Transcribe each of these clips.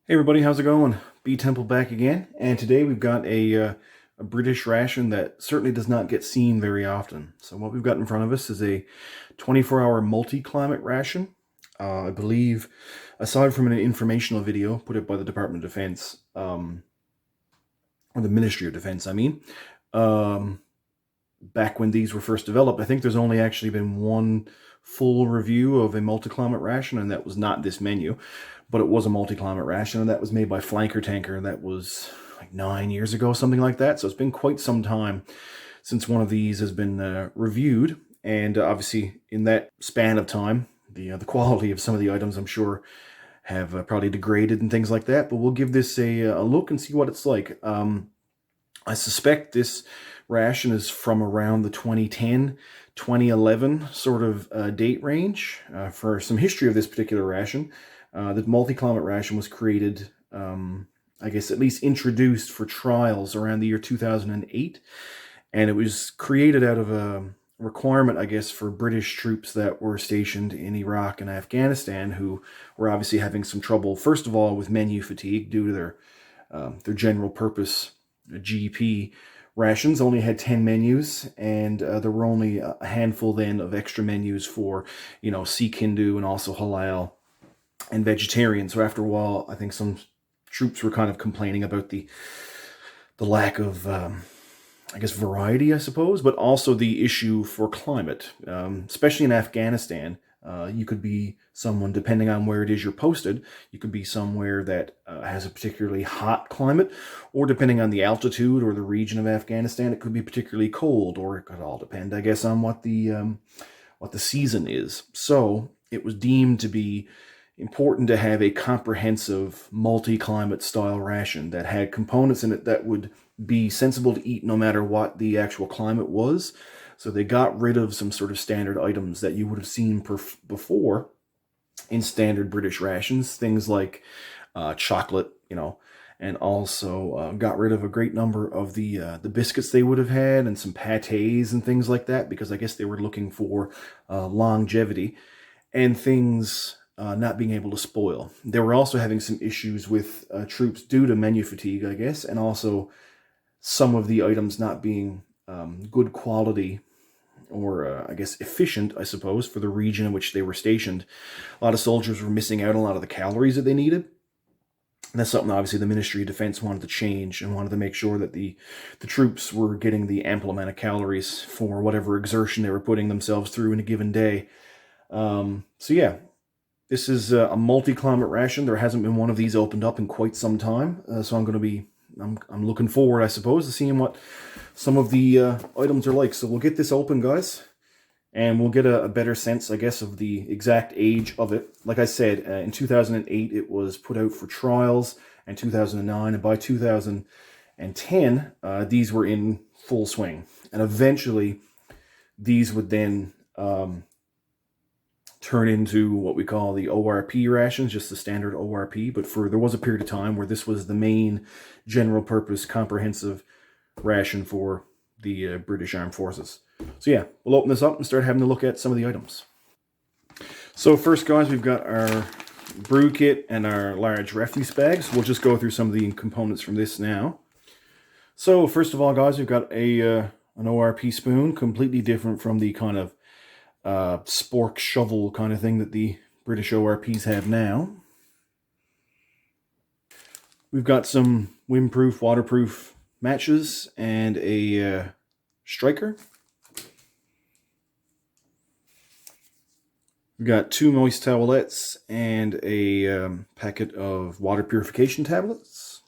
Hey everybody, how's it going? B Temple back again, and today we've got a British ration that certainly does not get seen very often. So what we've got in front of us is a 24-hour multi-climate ration. I believe, aside from an informational video put up by the Department of Defense, or the Ministry of Defense, I mean, um, back when these were first developed, I think there's only actually been one full review of a multi-climate ration, and that was not this menu, but it was a multi-climate ration, and that was made by Flanker Tanker. That was like 9 years ago, something like that. So it's been quite some time since one of these has been reviewed, and obviously in that span of time, the quality of some of the items, I'm sure, have probably degraded and things like that. But we'll give this a look and see what it's like. I suspect this ration is from around the 2010, 2011 sort of date range. For some history of this particular ration, the multi-climate ration was created, I guess at least introduced for trials around the year 2008. And it was created out of a requirement, I guess, for British troops that were stationed in Iraq and Afghanistan, who were obviously having some trouble, first of all, with menu fatigue due to their general purpose GP rations. Only had 10 menus, and there were only a handful then of extra menus for, Sikh, Hindu, and also halal and vegetarian. So after a while, I think some troops were kind of complaining about the lack of, I guess, variety, I suppose, but also the issue for climate, especially in Afghanistan. You could be someone, depending on where it is you're posted, you could be somewhere that has a particularly hot climate, or depending on the altitude or the region of Afghanistan, it could be particularly cold, or it could all depend, I guess, on what the season is. So it was deemed to be important to have a comprehensive multi-climate style ration that had components in it that would be sensible to eat no matter what the actual climate was. So they got rid of some sort of standard items that you would have seen before in standard British rations, things like chocolate, and also got rid of a great number of the biscuits they would have had, and some pâtés and things like that, because I guess they were looking for longevity and things not being able to spoil. They were also having some issues with troops due to menu fatigue, I guess, and also some of the items not being good quality, or I guess efficient, I suppose, for the region in which they were stationed. A lot of soldiers were missing out on a lot of the calories that they needed. And that's something, obviously, the Ministry of Defense wanted to change, and wanted to make sure that the troops were getting the ample amount of calories for whatever exertion they were putting themselves through in a given day. So yeah, this is a multi-climate ration. There hasn't been one of these opened up in quite some time, so I'm looking forward, I suppose, to seeing what some of the items are like. So we'll get this open, guys, and we'll get a better sense, I guess, of the exact age of it. Like I said, in 2008, it was put out for trials, and 2009, and by 2010, these were in full swing. And eventually, these would then turn into what we call the ORP rations, just the standard ORP. But there was a period of time where this was the main general purpose comprehensive ration for the British Armed Forces. So yeah, we'll open this up and start having a look at some of the items. So first, guys, we've got our brew kit and our large refuse bags. We'll just go through some of the components from this now. So first of all, guys, we've got an ORP spoon, completely different from the kind of spork shovel kind of thing that the British ORPs have now. We've got some windproof, waterproof matches and a striker. We've got 2 moist towelettes and a packet of water purification tablets.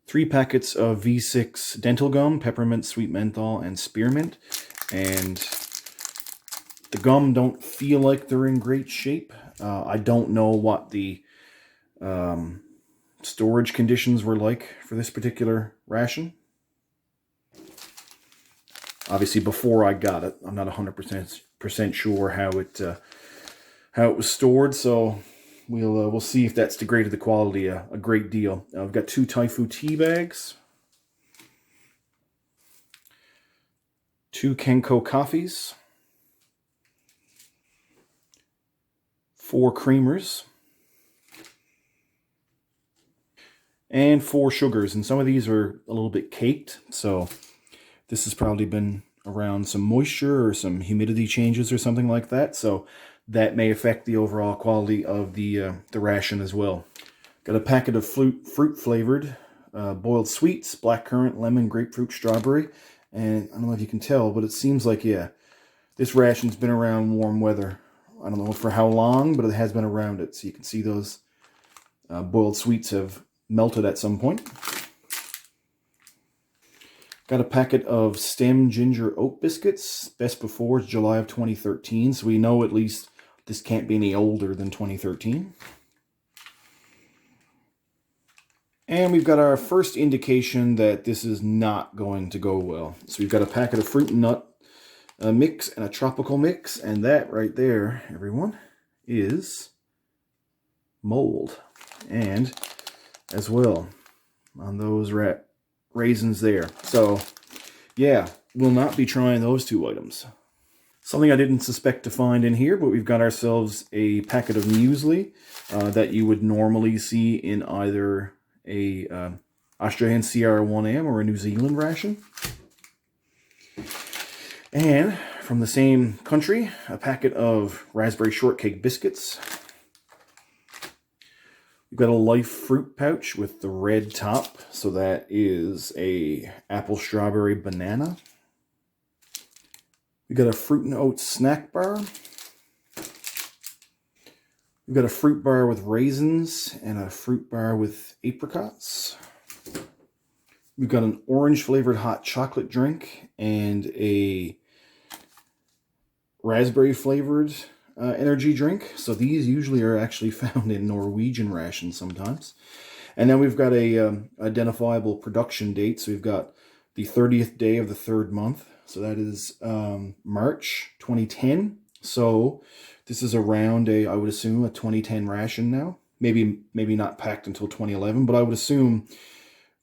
3 packets of V6 dental gum, peppermint, sweet menthol, and spearmint. And the gum don't feel like they're in great shape. I don't know what the storage conditions were like for this particular ration. Obviously, before I got it, I'm not 100% sure how it was stored. So we'll see if that's degraded the quality a great deal. I've got 2 Taifu tea bags, 2 Kenko coffees, 4 creamers, and 4 sugars. And some of these are a little bit caked, so this has probably been around some moisture or some humidity changes or something like that. So that may affect the overall quality of the ration as well. Got a packet of fruit flavored boiled sweets, blackcurrant, lemon, grapefruit, strawberry. And I don't know if you can tell, but it seems like, yeah, this ration's been around warm weather. I don't know for how long, but it has been around it. So you can see those boiled sweets have melted at some point. Got a packet of stem ginger oat biscuits. Best before is July of 2013, so we know at least this can't be any older than 2013. And we've got our first indication that this is not going to go well. So we've got a packet of fruit and nut mix and a tropical mix, and that right there, everyone, is mold. And as well on those raisins there. So yeah, we'll not be trying those 2 items. Something I didn't suspect to find in here, but we've got ourselves a packet of muesli that you would normally see in either a Australian CR1M or a New Zealand ration. And from the same country, a packet of raspberry shortcake biscuits. We've got a Life fruit pouch with the red top, so that is a apple, strawberry, banana. We've got a fruit and oats snack bar. We've got a fruit bar with raisins and a fruit bar with apricots. We've got an orange flavored hot chocolate drink and a raspberry flavored energy drink. So these usually are actually found in Norwegian rations sometimes. And then we've got a identifiable production date. So we've got the 30th day of the 3rd month. So that is March 2010. So this is around I would assume, a 2010 ration now. Maybe not packed until 2011, but I would assume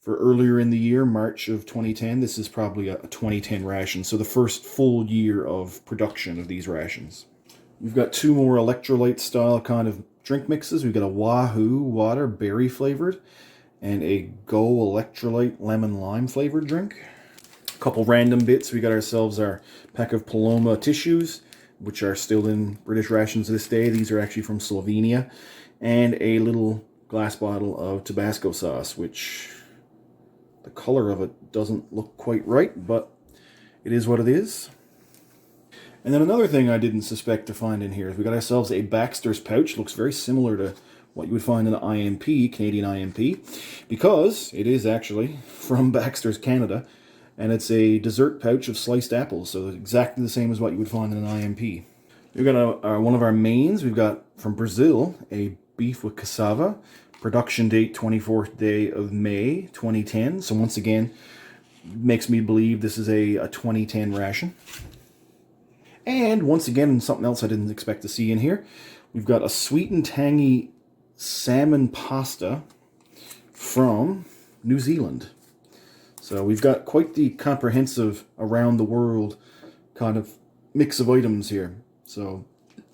for earlier in the year, March of 2010, this is probably a 2010 ration. So the first full year of production of these rations. We've got 2 more electrolyte style kind of drink mixes. We've got a Wahoo water berry flavored and a Go electrolyte lemon lime flavored drink. A couple random bits. We got ourselves our pack of Paloma tissues, which are still in British rations to this day. These are actually from Slovenia. And a little glass bottle of Tabasco sauce, which the color of it doesn't look quite right, but it is what it is. And then another thing I didn't suspect to find in here is we got ourselves a Baxter's pouch. Looks very similar to what you would find in an IMP, Canadian IMP, because it is actually from Baxter's Canada, and it's a dessert pouch of sliced apples, so exactly the same as what you would find in an IMP. We've got one of our mains. We've got from Brazil a beef with cassava. Production date 24th day of May 2010. So once again, makes me believe this is a 2010 ration. And once again, something else I didn't expect to see in here. We've got a sweet and tangy salmon pasta from New Zealand. So we've got quite the comprehensive around the world kind of mix of items here. So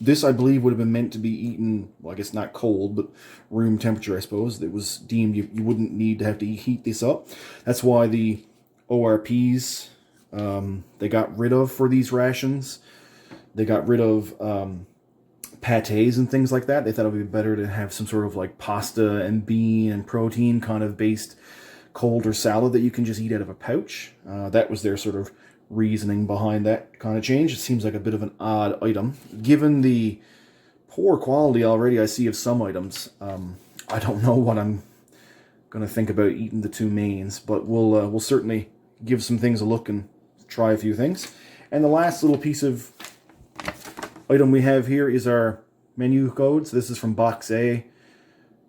this, I believe, would have been meant to be eaten, well, I guess not cold, but room temperature, I suppose. It was deemed you wouldn't need to have to heat this up. That's why the ORPs, they got rid of for these rations. They got rid of pâtés and things like that. They thought it would be better to have some sort of like pasta and bean and protein kind of based colder salad that you can just eat out of a pouch. That was their sort of reasoning behind that kind of change. It seems like a bit of an odd item. Given the poor quality already I see of some items, I don't know what I'm going to think about eating the 2 mains, but we'll certainly give some things a look and try a few things. And the last little piece of item we have here is our menu codes. This is from Box A,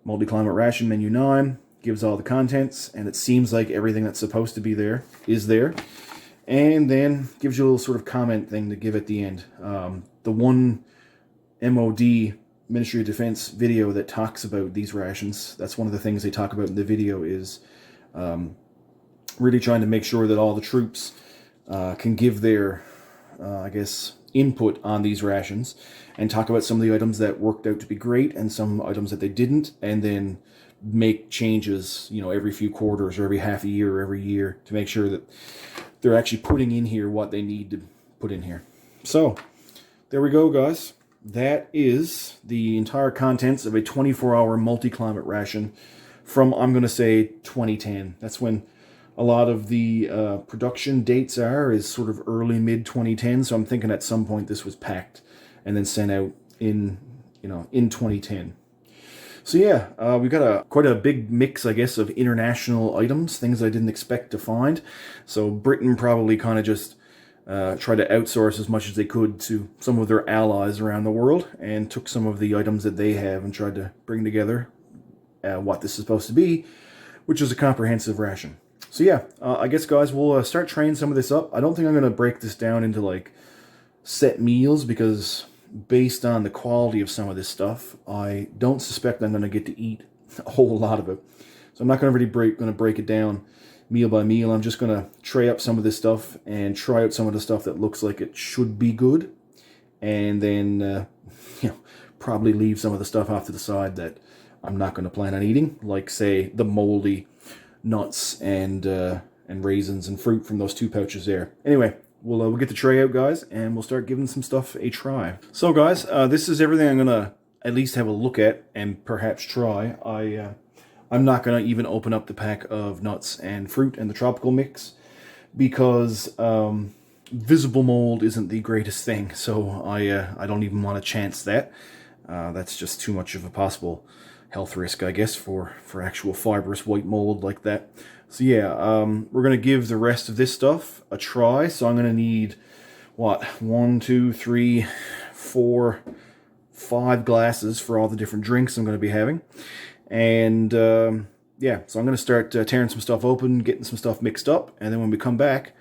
Multi-Climate Ration, Menu 9. Gives all the contents, and it seems like everything that's supposed to be there is there. And then gives you a little sort of comment thing to give at the end. The one MOD, Ministry of Defense video that talks about these rations, that's one of the things they talk about in the video is really trying to make sure that all the troops can give their, I guess, input on these rations and talk about some of the items that worked out to be great and some items that they didn't, and then make changes, you know, every few quarters or every half a year or every year to make sure that they're actually putting in here what they need to put in here. So there we go, guys. That is the entire contents of a 24-hour multi-climate ration from, I'm going to say, 2010. That's when a lot of the production dates is sort of early mid-2010. So I'm thinking at some point this was packed and then sent out in 2010. So yeah, we've got quite a big mix, I guess, of international items, things I didn't expect to find. So Britain probably kind of just tried to outsource as much as they could to some of their allies around the world and took some of the items that they have and tried to bring together what this is supposed to be, which is a comprehensive ration. So yeah, I guess, guys, we'll start trying some of this up. I don't think I'm going to break this down into like set meals because based on the quality of some of this stuff, I don't suspect I'm going to get to eat a whole lot of it. So I'm not going to really break it down meal by meal. I'm just going to tray up some of this stuff and try out some of the stuff that looks like it should be good, and then probably leave some of the stuff off to the side that I'm not going to plan on eating, like say the moldy nuts and raisins and fruit from those 2 pouches there. Anyway, we'll get the tray out, guys, and we'll start giving some stuff a try. So, guys, this is everything I'm gonna at least have a look at and perhaps try. I'm not gonna even open up the pack of nuts and fruit and the tropical mix because visible mold isn't the greatest thing. So I don't even want to chance that. That's just too much of a possible health risk, I guess, for actual fibrous white mold like that. So yeah, we're going to give the rest of this stuff a try. So I'm going to need, what, 1, 2, 3, 4, 5 glasses for all the different drinks I'm going to be having. And yeah, so I'm going to start tearing some stuff open, getting some stuff mixed up, and then when we come back,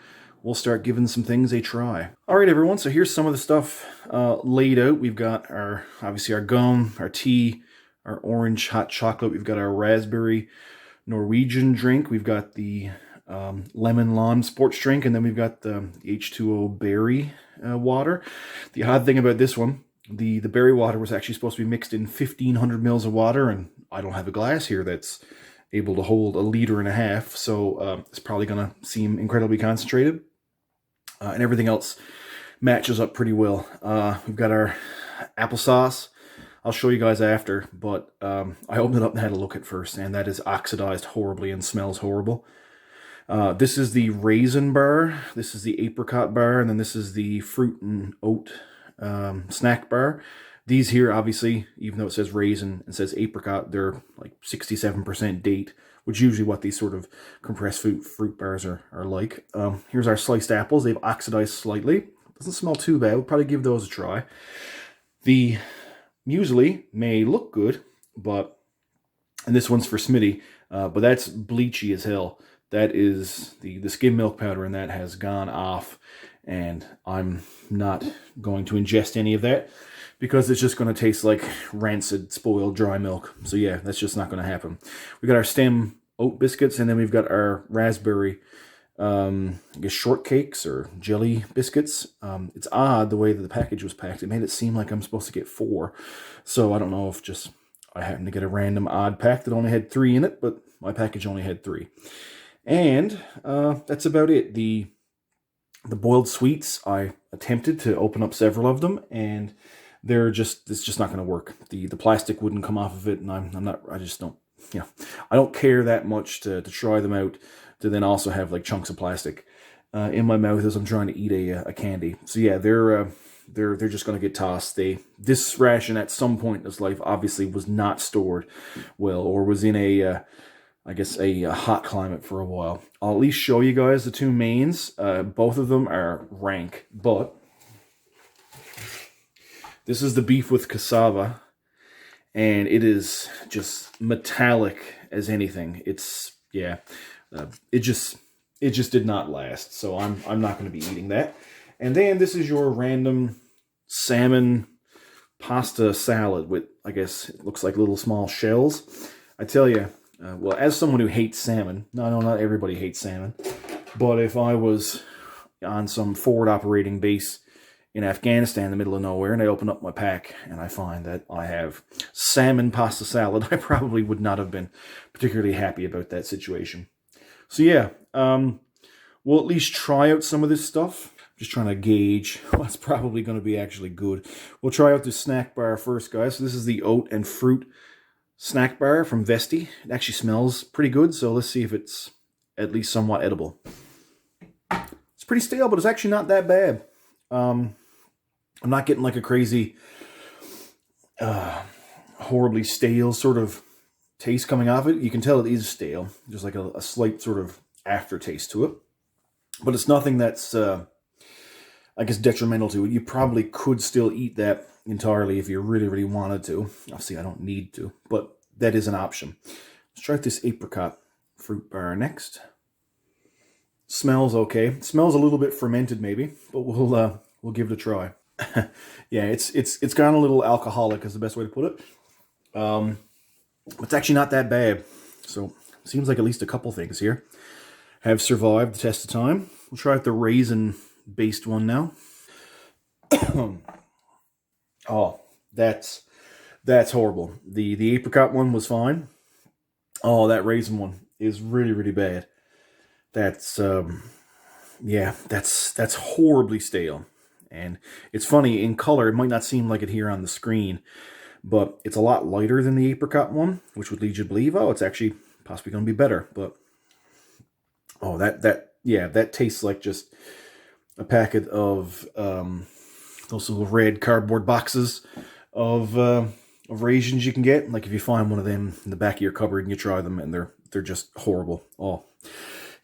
we'll start giving some things a try. All right, everyone, so here's some of the stuff laid out. We've got obviously our gum, our tea, our orange hot chocolate. We've got our raspberry Norwegian drink. We've got the lemon lime sports drink, and then we've got the H2O berry water. The odd thing about this one, the berry water was actually supposed to be mixed in 1,500 mils of water, and I don't have a glass here that's able to hold 1.5 liters, so it's probably going to seem incredibly concentrated. And everything else matches up pretty well. We've got our applesauce. I'll show you guys after, but I opened it up and had a look at first, and that is oxidized horribly and smells horrible. This is the raisin bar, this is the apricot bar, and then this is the fruit and oat snack bar. These here, obviously, even though it says raisin and says apricot, they're like 67% date, which is usually what these sort of compressed fruit bars are like. Here's our sliced apples. They've oxidized slightly. Doesn't smell too bad. We'll probably give those a try. The muesli may look good, and this one's for Smitty, but that's bleachy as hell. That is, the skim milk powder in that has gone off, and I'm not going to ingest any of that because it's just going to taste like rancid, spoiled, dry milk. So yeah, that's just not going to happen. We got our stem oat biscuits, and then we've got our raspberry, I guess, shortcakes or jelly biscuits. It's odd the way that the package was packed. It made it seem like I'm supposed to get 4. So I don't know if just I happened to get a random odd pack that only had 3 in it, but my package only had 3. And that's about it. The boiled sweets, I attempted to open up several of them, and it's just not going to work. The plastic wouldn't come off of it, and I just don't, I don't care that much to try them out, to then also have like chunks of plastic in my mouth as I'm trying to eat a candy. So yeah, they're just going to get tossed. This ration at some point in its life obviously was not stored well, or was in I guess a hot climate for a while. I'll at least show you guys the 2 mains. Both of them are rank, but this is the beef with cassava, and it is just metallic as anything. It's, yeah, it just did not last. So I'm not going to be eating that. And then this is your random salmon pasta salad with, I guess it looks like little small shells. I tell you, well, as someone who hates salmon, no, not everybody hates salmon, but if I was on some forward operating base in Afghanistan, in the middle of nowhere, and I open up my pack and I find that I have salmon pasta salad. I probably would not have been particularly happy about that situation. So yeah, we'll at least try out some of this stuff. Just trying to gauge what's probably going to be actually good. We'll try out this snack bar first, guys. So this is the oat and fruit snack bar from Vesti. It actually smells pretty good, so let's see if it's at least somewhat edible. It's pretty stale, but it's actually not that bad. I'm not getting like a crazy, horribly stale sort of taste coming off it. You can tell it is stale. There's like a slight sort of aftertaste to it. But it's nothing that's, I guess, detrimental to it. You probably could still eat that entirely if you really, really wanted to. Obviously, I don't need to, but that is an option. Let's try this apricot fruit bar next. Smells okay. It smells a little bit fermented, maybe, but we'll give it a try. Yeah, it's gone a little alcoholic, is the best way to put it. It's actually not that bad. So seems like at least a couple things here have survived the test of time. We'll try out the raisin-based one now. Oh, that's horrible. The apricot one was fine. Oh, that raisin one is really, really bad. That's yeah, that's horribly stale. And it's funny, in color, it might not seem like it here on the screen, but it's a lot lighter than the apricot one, which would lead you to believe, oh, it's actually possibly going to be better. But oh, that tastes like just a packet of those little red cardboard boxes of raisins you can get. Like if you find one of them in the back of your cupboard and you try them, and they're just horrible. Oh,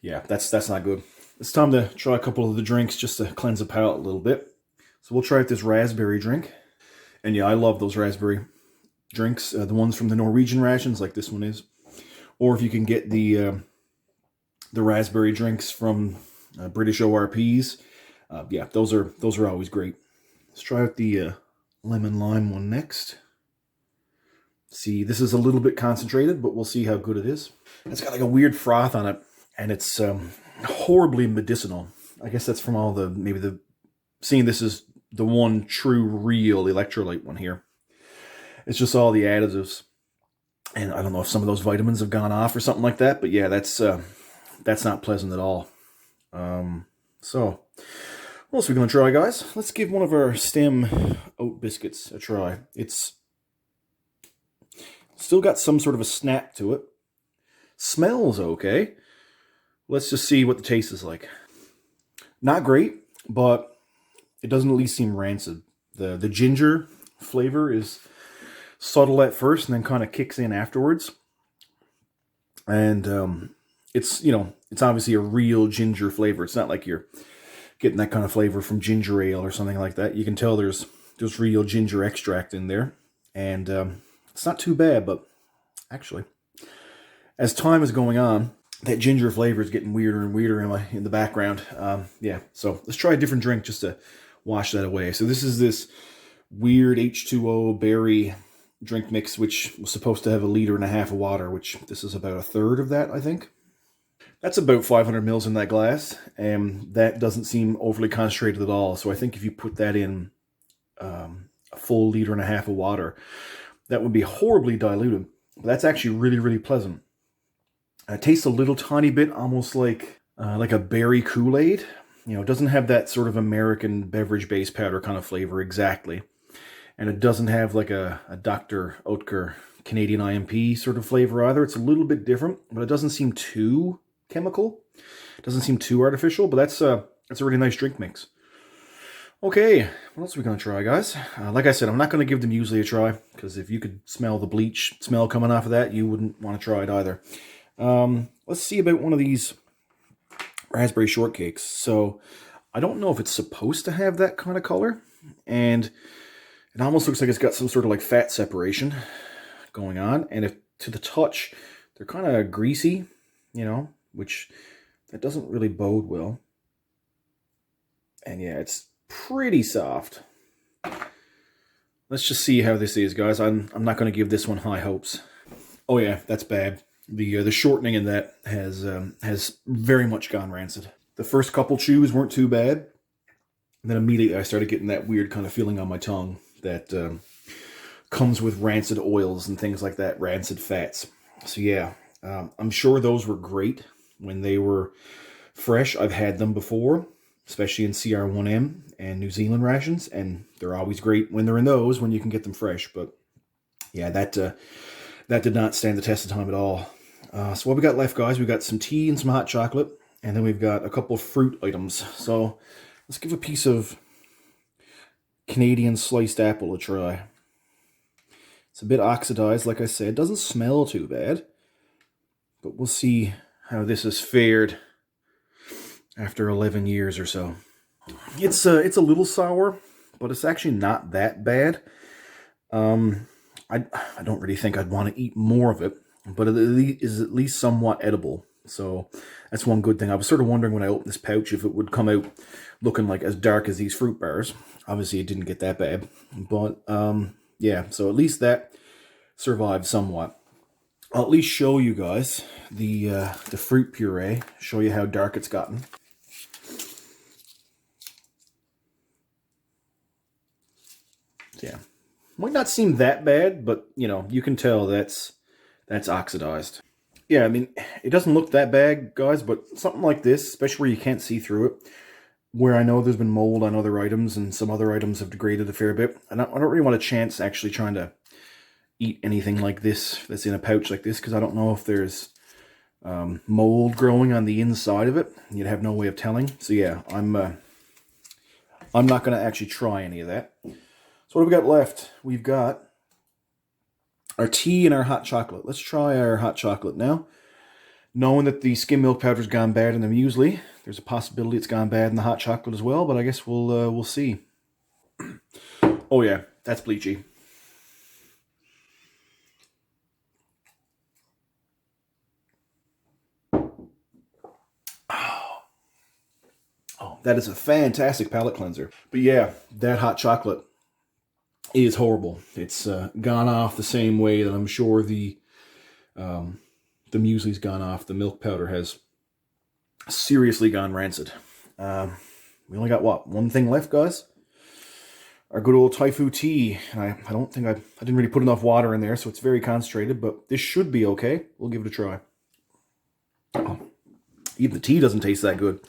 yeah, that's not good. It's time to try a couple of the drinks just to cleanse the palate a little bit. So we'll try out this raspberry drink. And yeah, I love those raspberry drinks. The ones from the Norwegian rations, like this one is. Or if you can get the raspberry drinks from British ORPs, yeah, those are always great. Let's try out the lemon lime one next. See, this is a little bit concentrated, but we'll see how good it is. It's got like a weird froth on it, and it's horribly medicinal. I guess that's from all seeing this is the one true real electrolyte one here. It's just all the additives. And I don't know if some of those vitamins have gone off or something like that, but yeah, that's not pleasant at all. So what else are we going to try, guys? Let's give one of our stem oat biscuits a try. It's still got some sort of a snap to it. Smells okay. Let's just see what the taste is like. Not great, but it doesn't at least seem rancid. The ginger flavor is subtle at first and then kind of kicks in afterwards. And it's obviously a real ginger flavor. It's not like you're getting that kind of flavor from ginger ale or something like that. You can tell there's real ginger extract in there. And it's not too bad, but actually, as time is going on, that ginger flavor is getting weirder and weirder in the background. Yeah, so let's try a different drink just to wash that away. So this is this weird H2O berry drink mix, which was supposed to have 1.5 liters of water, which this is about 1/3 of that, I think. That's about 500 mils in that glass, and that doesn't seem overly concentrated at all. So I think if you put that in a full 1.5 liters of water, that would be horribly diluted. But that's actually really, really pleasant. It tastes a little tiny bit almost like a berry Kool-Aid. It doesn't have that sort of American beverage base powder kind of flavor exactly. And it doesn't have like a Dr. Oetker Canadian IMP sort of flavor either. It's a little bit different, but it doesn't seem too chemical. It doesn't seem too artificial, but that's a really nice drink mix. Okay, what else are we going to try, guys? Like I said, I'm not going to give the muesli a try, because if you could smell the bleach smell coming off of that, you wouldn't want to try it either. Let's see about one of these raspberry shortcakes. So I don't know if it's supposed to have that kind of color, and it almost looks like it's got some sort of like fat separation going on. And if to the touch, they're kind of greasy, which that doesn't really bode well. And yeah, it's pretty soft. Let's just see how this is, guys. I'm not going to give this one high hopes. Oh yeah, that's bad. The shortening in that has very much gone rancid. The first couple chews weren't too bad, And then immediately I started getting that weird kind of feeling on my tongue that comes with rancid oils and things like that, rancid fats. So yeah, I'm sure those were great when they were fresh. I've had them before, especially in CR1M and New Zealand rations, and they're always great when they're in those, when you can get them fresh. But yeah, that did not stand the test of time at all. So what we got left, guys, we got some tea and some hot chocolate, and then we've got a couple of fruit items. So let's give a piece of Canadian sliced apple a try. It's a bit oxidized, like I said. Doesn't smell too bad, but we'll see how this has fared after 11 years or so. It's a little sour, but it's actually not that bad. I don't really think I'd want to eat more of it, but it is at least somewhat edible. So that's one good thing. I was sort of wondering when I opened this pouch if it would come out looking like as dark as these fruit bars. Obviously, it didn't get that bad, but yeah. So at least that survived somewhat. I'll at least show you guys the fruit puree. Show you how dark it's gotten. Yeah, might not seem that bad, but you know, you can tell that's oxidized. Yeah, I mean, it doesn't look that bad, guys, but something like this, especially where you can't see through it, where I know there's been mold on other items and some other items have degraded a fair bit, and I don't really want a chance actually trying to eat anything like this that's in a pouch like this, because I don't know if there's mold growing on the inside of it. You'd have no way of telling. So yeah, I'm not going to actually try any of that. So what have we got left? We've got our tea and our hot chocolate. Let's try our hot chocolate now. Knowing that the skim milk powder's gone bad in the muesli, there's a possibility it's gone bad in the hot chocolate as well, but I guess we'll see. Oh yeah, that's bleachy. Oh, that is a fantastic palate cleanser. But yeah, that hot chocolate is horrible. It's gone off the same way that I'm sure the muesli's gone off. The milk powder has seriously gone rancid. We only got, what, one thing left, guys? Our good old Taifu tea. And I don't think I didn't really put enough water in there, so it's very concentrated, but this should be okay. We'll give it a try. Oh, even the tea doesn't taste that good.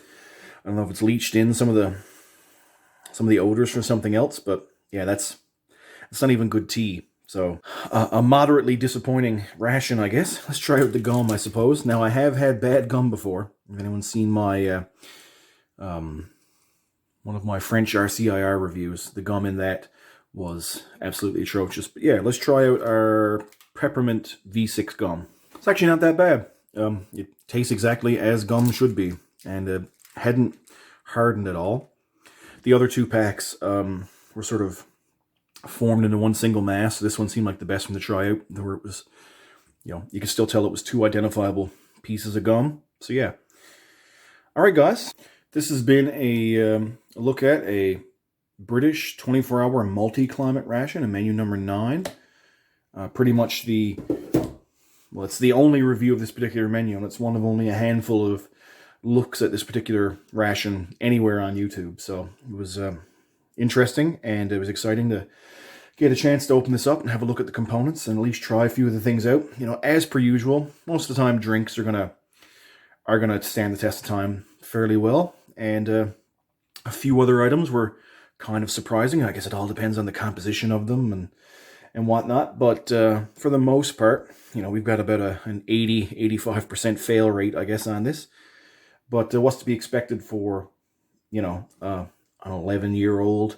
I don't know if it's leached in some of the odors from something else, but yeah, it's not even good tea. So a moderately disappointing ration, I guess. Let's try out the gum, I suppose. Now, I have had bad gum before. If anyone's seen my one of my French RCIR reviews, the gum in that was absolutely atrocious. But yeah, let's try out our peppermint V6 gum. It's actually not that bad. It tastes exactly as gum should be, and hadn't hardened at all. The other two packs were sort of formed into one single mass. This one seemed like the best one to try out. Where it was, you know, you could still tell it was two identifiable pieces of gum. So yeah. All right, guys. This has been a look at a British 24-hour multi-climate ration, a menu number 9. Pretty much it's the only review of this particular menu, and it's one of only a handful of looks at this particular ration anywhere on YouTube. So it was interesting, and it was exciting to get a chance to open this up and have a look at the components and at least try a few of the things out. You know, as per usual, most of the time drinks are gonna stand the test of time fairly well, and a few other items were kind of surprising. I guess it all depends on the composition of them and whatnot, but for the most part, you know, we've got about an 80-85% fail rate, I guess, on this. But what's to be expected for, you know, an 11-year-old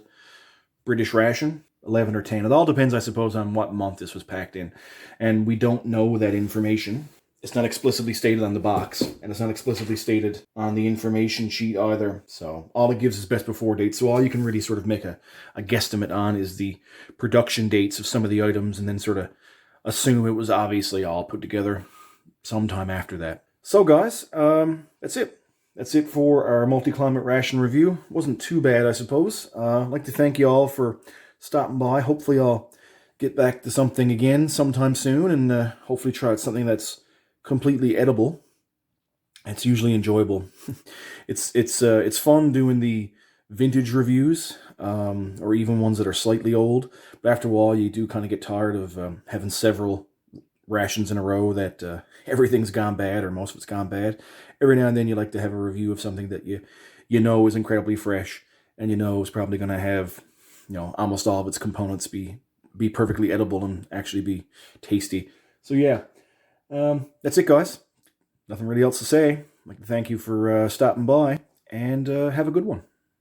British ration? 11 or 10. It all depends, I suppose, on what month this was packed in. And we don't know that information. It's not explicitly stated on the box, and it's not explicitly stated on the information sheet either. So all it gives is best before date. So all you can really sort of make a guesstimate on is the production dates of some of the items, and then sort of assume it was obviously all put together sometime after that. So guys, that's it. That's it for our multi-climate ration review. Wasn't too bad, I suppose. I'd like to thank you all for stopping by. Hopefully I'll get back to something again sometime soon, and hopefully try out something that's completely edible. It's usually enjoyable. It's fun doing the vintage reviews, or even ones that are slightly old. But after a while, you do kind of get tired of having several rations in a row that everything's gone bad, or most of it's gone bad. Every now and then you like to have a review of something that you know is incredibly fresh, and you know is probably going to have, almost all of its components be perfectly edible and actually be tasty. So yeah, that's it, guys. Nothing really else to say. I'd like to thank you for stopping by, and have a good one.